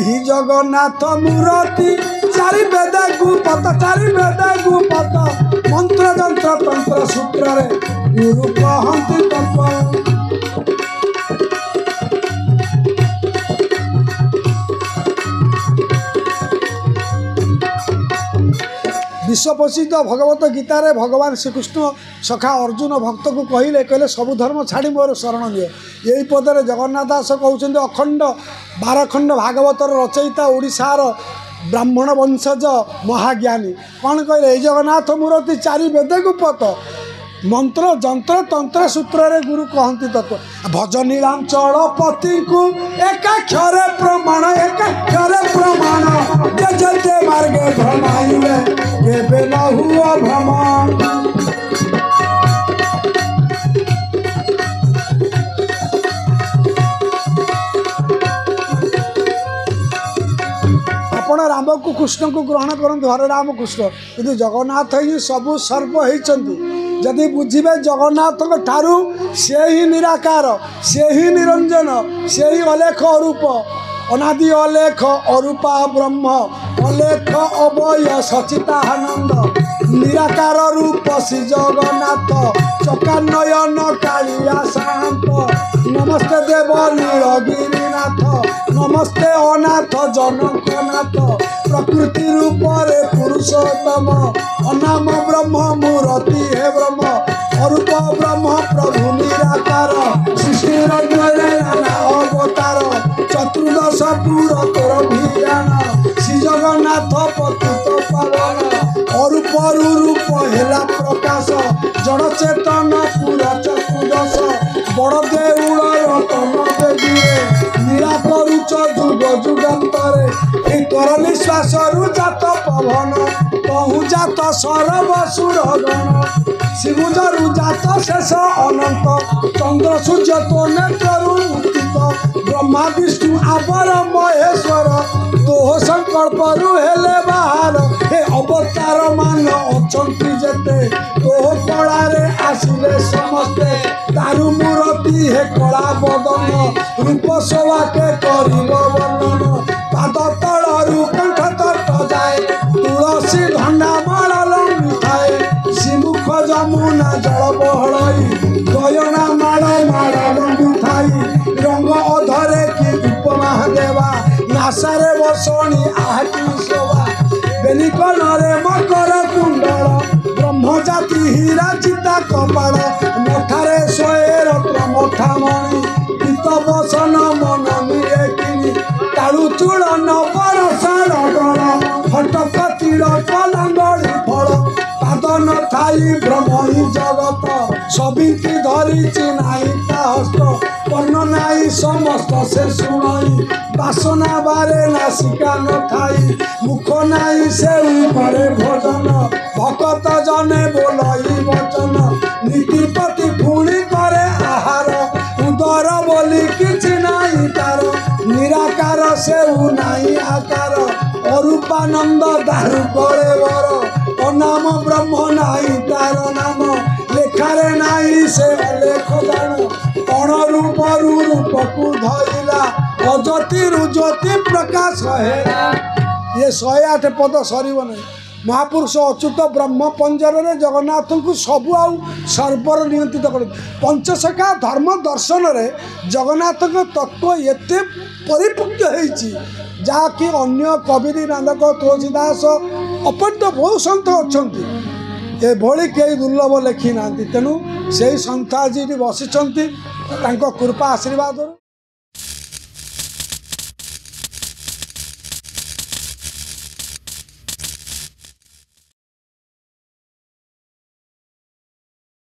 यही जगन्नाथ मूर्ति चारि वेद गुपत मंत्र जंत्र तंत्र सूत्र रे गुरु कहती तत्व। विश्व प्रसिद्ध भगवत गीता रे भगवान श्रीकृष्ण सखा अर्जुन भक्त को कहले सबु धर्म छाड़ी मोर शरण नियो। यही पदरे जगन्नाथ दास कहते अखंड 12 खंड भागवतर रचयिता ओडिशार ब्राह्मण वंशज महाज्ञानी कौन कहले जगन्नाथ मूर्ति चारि वेद गुपत मंत्र जंत्र तंत्र सूत्र रे गुरु कहती तत्व। भज नीलांचल पति को एकाक्षरे प्रमाण जते मार्गे भ्रमाइले केबे न हुआ भ्रमण। आपण राम को कृष्ण को ग्रहण करते हरे राम कृष्ण किंतु जगन्नाथ ही सबु सर्व होती। जदि बुझे जगन्नाथ ठारू से ही निराकार से ही निरंजन से ही अलेख अरूप अनादि अलेख अरूपा ब्रह्म अलेख अवय सचितानंद निराकार रूप श्री जगन्नाथ चकानयन कालिया शांत नमस्ते देव नीलगिरीनाथ नमस्ते अनाथ जनकनाथ प्रकृति रूप रे पुरुषोत्तम अनाम ब्रह्म मूर्ति हे ब्रह्म अरूप ब्रह्म प्रभु निराकार सृष्टि नाना अवतार चतुर्दश पुर तोर भियान श्री जगन्नाथ पतित पावन अरूप रूप हेला प्रकाश जड़ चेतन पुरा चतुर्दश बड़ देउल रतन देवी निराकरुच जुग जुगांतरे ए तोर निश्वास जात पवन कहु जात सरव सुरगण शिवजरु जात शेष अनंत चंद्र सूर्य तो नेत्रु उदित ब्रह्मा विष्णु आवर महेश्वर तोह संकल्परु हेले बाहर हे अवतार मान अछंती जेते तोह कलारे आसिले समस्ते तारु मूर्ति हे कला बदन रूप शोभा के करिब वर्णन पाद तलरु कंठ तट जाए तुलसी धंडा माल लंबी थाए श्रीमुख जमुना जल बहड़ई गयना माल लंबी थाई रंग अधरे कि उपमा देवा नासारे बसणी आहटी शोभा बेलिकनरे मकर कुंडल ब्रह्म जाति हीरा चिता कपाल मठारे शोए रत्न मठामणि गीत बसन मन मिले किनी तालु चूड़न बरसार गण फटक तीर कलंगड़ी फल पाद न थाई भ्रमणी जगत सबिंती धरी नाई ता हस्त पन्न नाई समस्त से शुणई बासना बारे नासिका न थाई मुख नाई से करे भोजन भगत जने बोलई वचन नीतिपति पुणी करे आहार उदर बोली किछि नाई तार निराकार से नाई आकार अरूपानंद दारु करे वर अनाम ब्रह्म नाई तार नाम लेखारे नाई से अलेख दान कण रूप रूप को धरिला अज्योति ज्योति प्रकाश हेला। ये 108 पद सरीब नहीं महापुरुष अच्युत ब्रह्म पंजर रे जगन्नाथ को सबु आउ सर्वर नियंत्रित कर पंचशखा धर्म दर्शन रे जगन्नाथ तत्व एते परिपुक्त होइछि जाकि अन्य कबीर नानक तुलसीदास अपत्य बहु सन्थ अच्छा एभली कई दुर्लभ लेखि ना तेणु से सन्थ आज बसी कृपा आशीर्वाद।